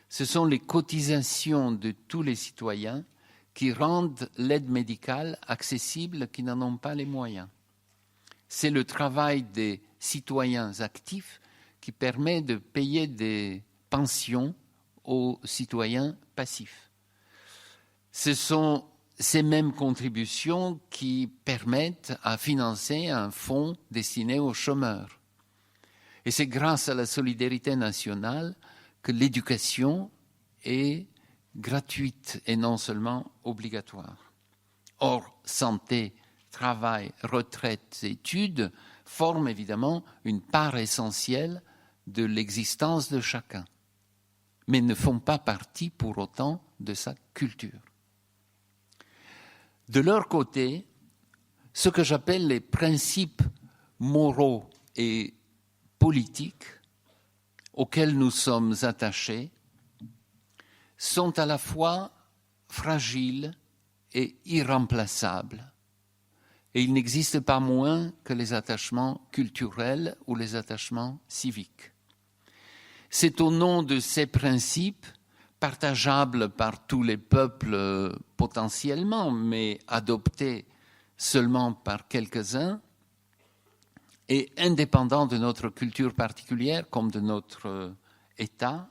Ce sont les cotisations de tous les citoyens qui rendent l'aide médicale accessible qui n'en ont pas les moyens. C'est le travail des citoyens actifs qui permet de payer des pensions aux citoyens passifs. Ce sont ces mêmes contributions qui permettent à financer un fonds destiné aux chômeurs. Et c'est grâce à la solidarité nationale que l'éducation est gratuite et non seulement obligatoire. Or, santé, travail, retraite, études forment évidemment une part essentielle de l'existence de chacun, mais ne font pas partie pour autant de sa culture. De leur côté, ce que j'appelle les principes moraux et politiques auxquels nous sommes attachés sont à la fois fragiles et irremplaçables. Et il n'existe pas moins que les attachements culturels ou les attachements civiques. C'est au nom de ces principes, partageables par tous les peuples potentiellement, mais adoptés seulement par quelques-uns, et indépendants de notre culture particulière comme de notre État,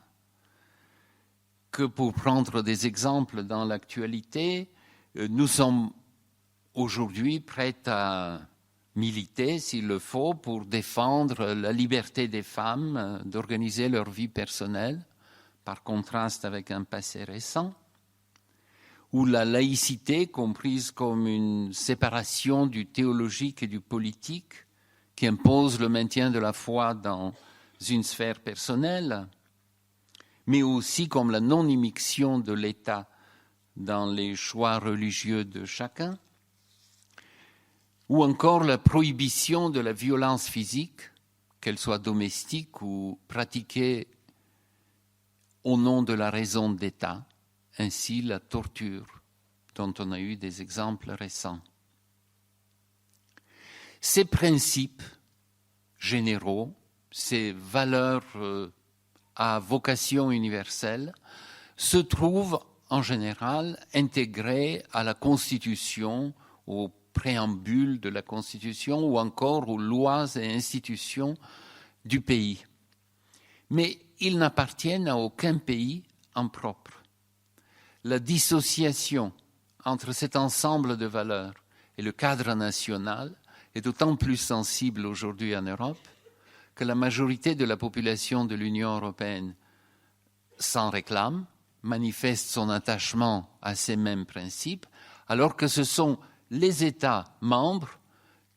que pour prendre des exemples dans l'actualité, nous sommes aujourd'hui prêts à militer, s'il le faut, pour défendre la liberté des femmes d'organiser leur vie personnelle, par contraste avec un passé récent, où la laïcité, comprise comme une séparation du théologique et du politique, qui impose le maintien de la foi dans une sphère personnelle, mais aussi comme la non-immixtion de l'État dans les choix religieux de chacun, ou encore la prohibition de la violence physique, qu'elle soit domestique ou pratiquée au nom de la raison d'État, ainsi la torture, dont on a eu des exemples récents. Ces principes généraux, ces valeurs à vocation universelle, se trouvent en général intégrés à la Constitution, au préambule de la Constitution ou encore aux lois et institutions du pays. Mais ils n'appartiennent à aucun pays en propre. La dissociation entre cet ensemble de valeurs et le cadre national est d'autant plus sensible aujourd'hui en Europe que la majorité de la population de l'Union européenne s'en réclame, manifeste son attachement à ces mêmes principes, alors que ce sont les États membres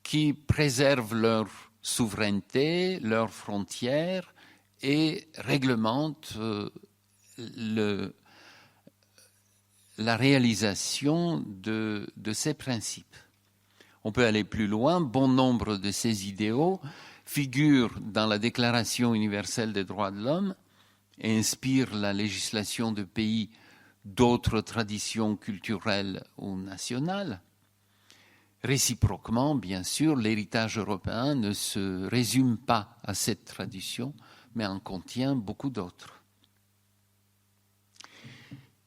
qui préservent leur souveraineté, leurs frontières et réglementent la réalisation de ces principes. On peut aller plus loin. Bon nombre de ces idéaux figurent dans la Déclaration universelle des droits de l'homme et inspirent la législation de pays d'autres traditions culturelles ou nationales. Réciproquement, bien sûr, l'héritage européen ne se résume pas à cette tradition, mais en contient beaucoup d'autres.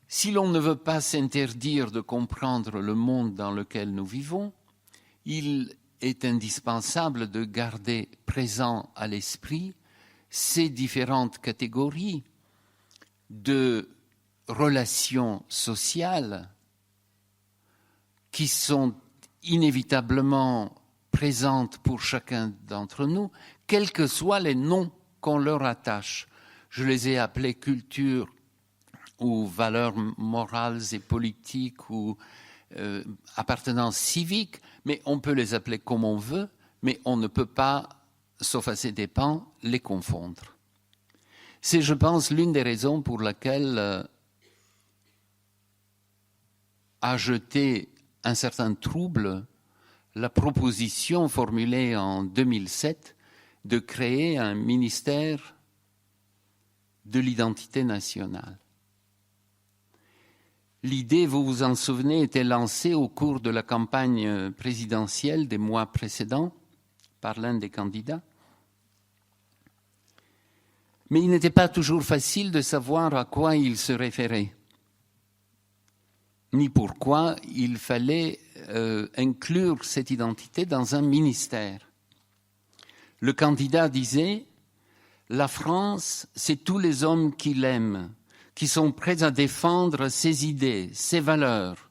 Si l'on ne veut pas s'interdire de comprendre le monde dans lequel nous vivons, il est indispensable de garder présent à l'esprit ces différentes catégories de relations sociales qui sont inévitablement présentes pour chacun d'entre nous, quels que soient les noms qu'on leur attache. Je les ai appelés culture ou valeurs morales et politiques ou appartenance civique, mais on peut les appeler comme on veut, mais on ne peut pas, sauf à ses dépens, les confondre. C'est, je pense, l'une des raisons pour laquelle a jeté un certain trouble la proposition formulée en 2007 de créer un ministère de l'identité nationale. L'idée, vous vous en souvenez, était lancée au cours de la campagne présidentielle des mois précédents par l'un des candidats. Mais il n'était pas toujours facile de savoir à quoi il se référait, ni pourquoi il fallait inclure cette identité dans un ministère. Le candidat disait « La France, c'est tous les hommes qui l'aiment, qui sont prêts à défendre ses idées, ses valeurs.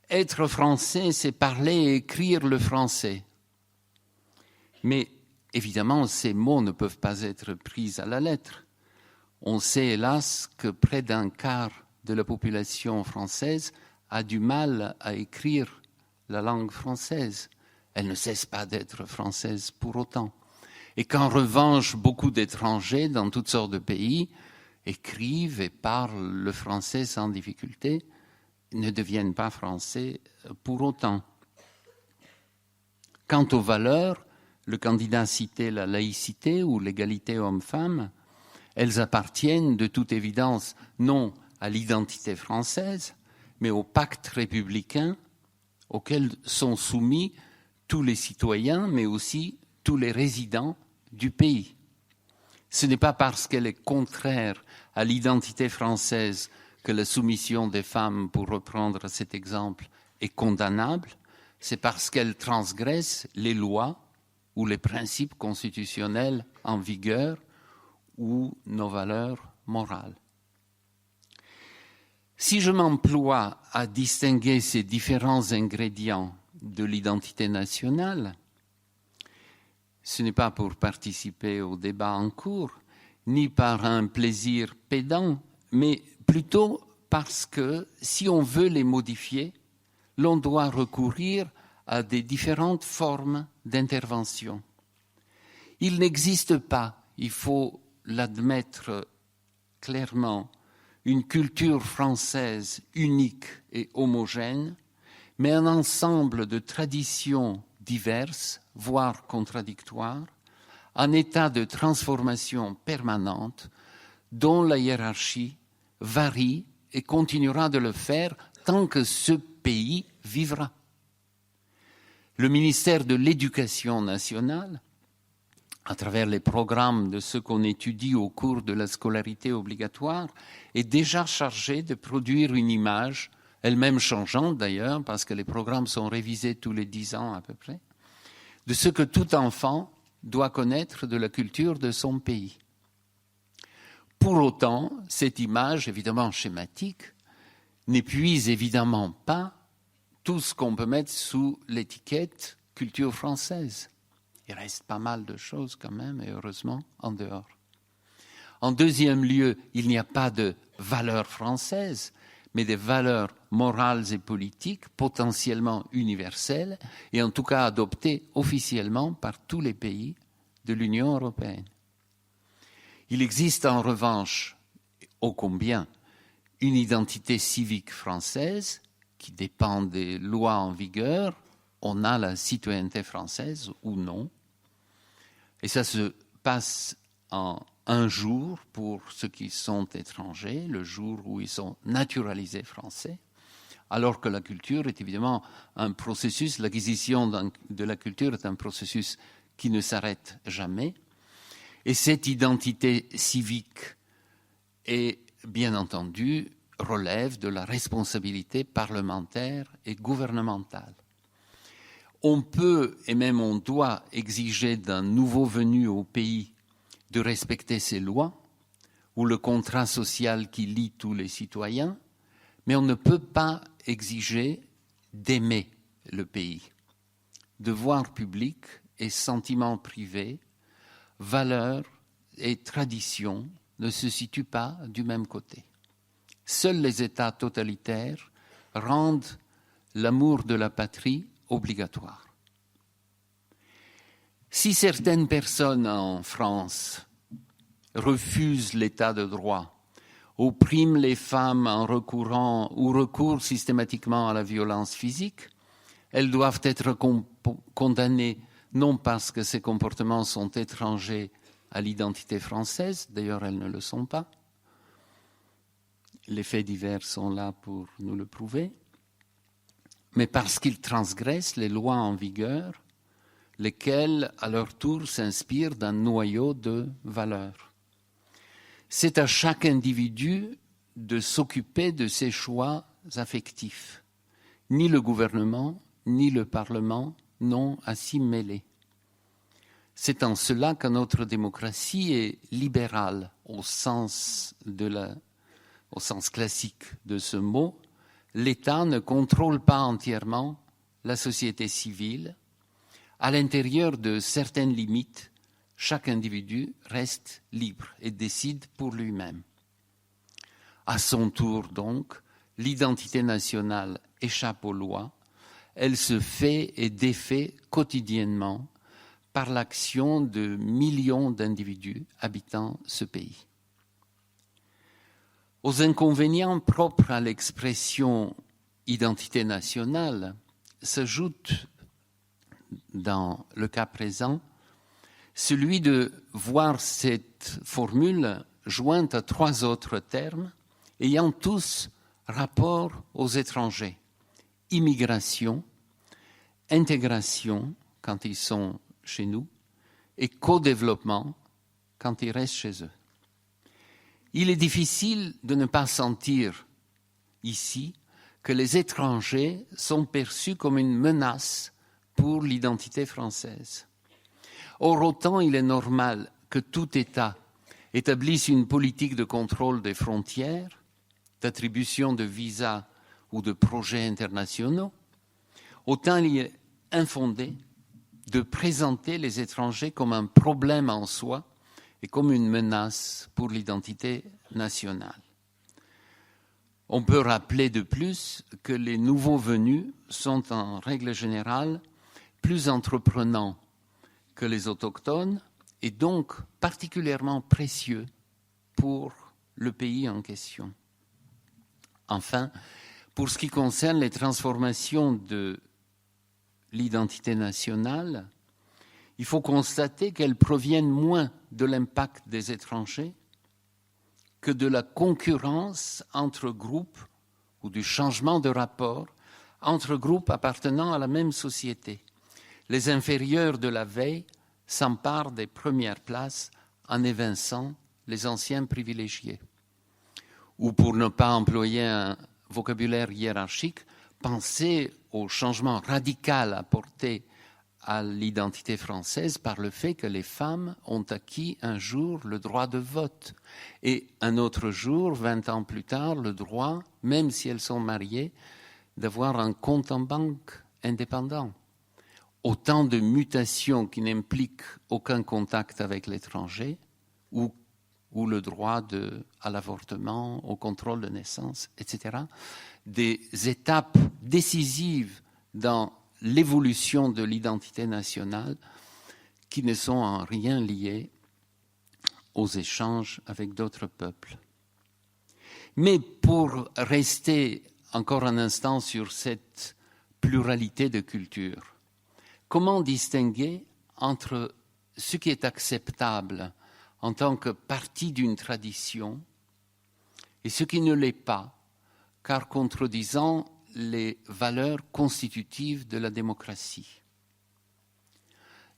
Être français, c'est parler et écrire le français. » Mais évidemment, ces mots ne peuvent pas être pris à la lettre. On sait hélas que près d'un quart de la population française a du mal à écrire la langue française. Elle ne cesse pas d'être française pour autant. Et qu'en revanche, beaucoup d'étrangers dans toutes sortes de pays écrivent et parlent le français sans difficulté, ne deviennent pas français pour autant. Quant aux valeurs, le candidat citait la laïcité ou l'égalité homme-femme. Elles appartiennent de toute évidence non à l'identité française, mais au pacte républicain auquel sont soumis tous les citoyens, mais aussi tous les résidents du pays. Ce n'est pas parce qu'elle est contraire à l'identité française que la soumission des femmes, pour reprendre cet exemple, est condamnable, c'est parce qu'elle transgresse les lois ou les principes constitutionnels en vigueur ou nos valeurs morales. Si je m'emploie à distinguer ces différents ingrédients de l'identité nationale, ce n'est pas pour participer au débat en cours, ni par un plaisir pédant, mais plutôt parce que si on veut les modifier, l'on doit recourir à des différentes formes d'intervention. Il n'existe pas, il faut l'admettre clairement, une culture française unique et homogène, mais un ensemble de traditions diverses, voire contradictoires, en état de transformation permanente, dont la hiérarchie varie et continuera de le faire tant que ce pays vivra. Le ministère de l'Éducation nationale, à travers les programmes de ce qu'on étudie au cours de la scolarité obligatoire, est déjà chargé de produire une image, elle-même changeante d'ailleurs, parce que les programmes sont révisés tous les 10 ans à peu près, de ce que tout enfant doit connaître de la culture de son pays. Pour autant, cette image, évidemment schématique, n'épuise évidemment pas tout ce qu'on peut mettre sous l'étiquette culture française. Il reste pas mal de choses quand même, et heureusement, en dehors. En deuxième lieu, il n'y a pas de valeurs françaises, mais des valeurs morales et politiques potentiellement universelles, et en tout cas adoptées officiellement par tous les pays de l'Union européenne. Il existe en revanche, ô combien, une identité civique française qui dépend des lois en vigueur. On a la citoyenneté française ou non. Et ça se passe en un jour pour ceux qui sont étrangers, le jour où ils sont naturalisés français, alors que la culture est évidemment un processus, l'acquisition de la culture est un processus qui ne s'arrête jamais. Et cette identité civique est, bien entendu, relève de la responsabilité parlementaire et gouvernementale. On peut et même on doit exiger d'un nouveau venu au pays de respecter ses lois ou le contrat social qui lie tous les citoyens, mais on ne peut pas exiger d'aimer le pays. Devoir public et sentiments privés, valeurs et traditions ne se situent pas du même côté. Seuls les États totalitaires rendent l'amour de la patrie obligatoire. Si certaines personnes en France refusent l'état de droit, oppriment les femmes en recourant ou recourent systématiquement à la violence physique, elles doivent être condamnées non parce que ces comportements sont étrangers à l'identité française, d'ailleurs elles ne le sont pas, les faits divers sont là pour nous le prouver, mais parce qu'ils transgressent les lois en vigueur, lesquelles, à leur tour, s'inspirent d'un noyau de valeurs. C'est à chaque individu de s'occuper de ses choix affectifs. Ni le gouvernement, ni le Parlement n'ont à s'y mêler. C'est en cela que notre démocratie est libérale au sens classique de ce mot. L'État ne contrôle pas entièrement la société civile. À l'intérieur de certaines limites, chaque individu reste libre et décide pour lui-même. À son tour, donc, l'identité nationale échappe aux lois. Elle se fait et défait quotidiennement par l'action de millions d'individus habitant ce pays. Aux inconvénients propres à l'expression identité nationale s'ajoute, dans le cas présent, celui de voir cette formule jointe à 3 autres termes ayant tous rapport aux étrangers. Immigration, intégration quand ils sont chez nous et co-développement quand ils restent chez eux. Il est difficile de ne pas sentir ici que les étrangers sont perçus comme une menace pour l'identité française. Or, autant il est normal que tout État établisse une politique de contrôle des frontières, d'attribution de visas ou de projets internationaux, autant il est infondé de présenter les étrangers comme un problème en soi et comme une menace pour l'identité nationale. On peut rappeler de plus que les nouveaux venus sont en règle générale plus entreprenants que les autochtones et donc particulièrement précieux pour le pays en question. Enfin, pour ce qui concerne les transformations de l'identité nationale, il faut constater qu'elles proviennent moins de l'impact des étrangers que de la concurrence entre groupes ou du changement de rapport entre groupes appartenant à la même société. Les inférieurs de la veille s'emparent des premières places en évinçant les anciens privilégiés. Ou pour ne pas employer un vocabulaire hiérarchique, pensez au changement radical apporté à l'identité française par le fait que les femmes ont acquis un jour le droit de vote et un autre jour, 20 ans plus tard, le droit, même si elles sont mariées, d'avoir un compte en banque indépendant. Autant de mutations qui n'impliquent aucun contact avec l'étranger ou le droit à l'avortement, au contrôle de naissance, etc. Des étapes décisives dans l'évolution de l'identité nationale qui ne sont en rien liées aux échanges avec d'autres peuples. Mais pour rester encore un instant sur cette pluralité de cultures, comment distinguer entre ce qui est acceptable en tant que partie d'une tradition et ce qui ne l'est pas, car contredisant les valeurs constitutives de la démocratie?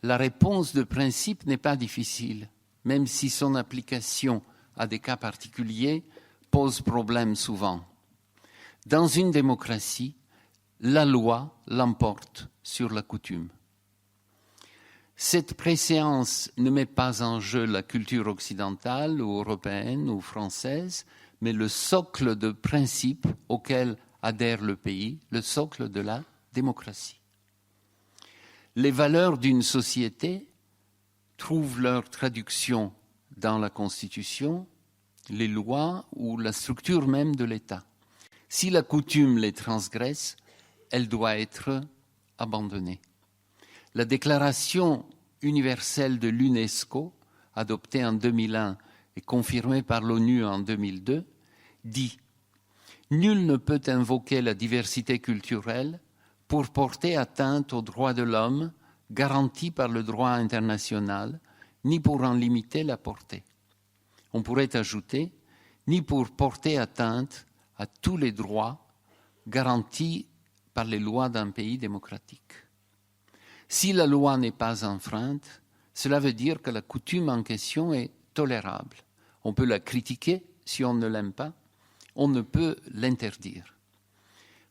La réponse de principe n'est pas difficile, même si son application à des cas particuliers pose problème souvent. Dans une démocratie, la loi l'emporte sur la coutume. Cette préséance ne met pas en jeu la culture occidentale ou européenne ou française, mais le socle de principes auquel adhère le pays, le socle de la démocratie. Les valeurs d'une société trouvent leur traduction dans la Constitution, les lois ou la structure même de l'État. Si la coutume les transgresse, elle doit être abandonnée. La Déclaration universelle de l'UNESCO, adoptée en 2001 et confirmée par l'ONU en 2002, dit « Nul ne peut invoquer la diversité culturelle pour porter atteinte aux droits de l'homme garantis par le droit international, ni pour en limiter la portée. » On pourrait ajouter « ni pour porter atteinte à tous les droits garantis par les lois d'un pays démocratique. » Si la loi n'est pas enfreinte, cela veut dire que la coutume en question est tolérable. On peut la critiquer si on ne l'aime pas, on ne peut l'interdire.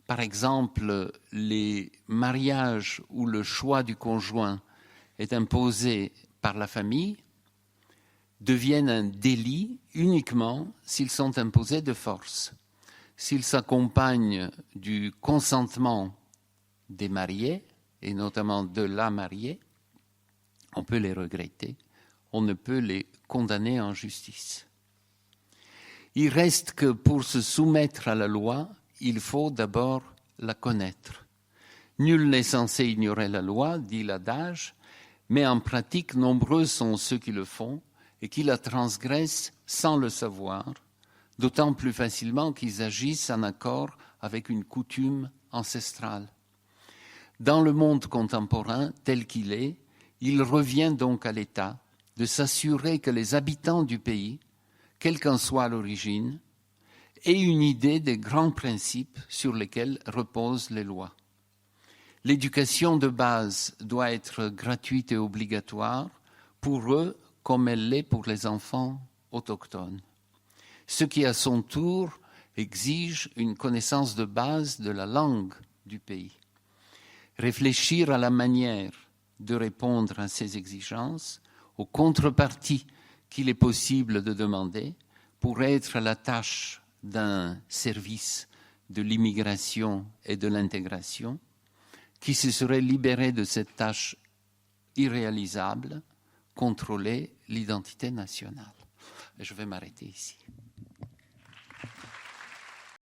Par exemple, les mariages où le choix du conjoint est imposé par la famille deviennent un délit uniquement s'ils sont imposés de force. S'ils s'accompagnent du consentement des mariés, et notamment de la mariée, on peut les regretter, on ne peut les condamner en justice. Il reste que pour se soumettre à la loi, il faut d'abord la connaître. Nul n'est censé ignorer la loi, dit l'adage, mais en pratique, nombreux sont ceux qui le font et qui la transgressent sans le savoir, d'autant plus facilement qu'ils agissent en accord avec une coutume ancestrale. Dans le monde contemporain tel qu'il est, il revient donc à l'État de s'assurer que les habitants du pays, quelle qu'en soit l'origine, aient une idée des grands principes sur lesquels reposent les lois. L'éducation de base doit être gratuite et obligatoire pour eux comme elle l'est pour les enfants autochtones. Ce qui, à son tour, exige une connaissance de base de la langue du pays. Réfléchir à la manière de répondre à ces exigences, aux contreparties qu'il est possible de demander, pourrait être la tâche d'un service de l'immigration et de l'intégration qui se serait libéré de cette tâche irréalisable, contrôler l'identité nationale. Et je vais m'arrêter ici.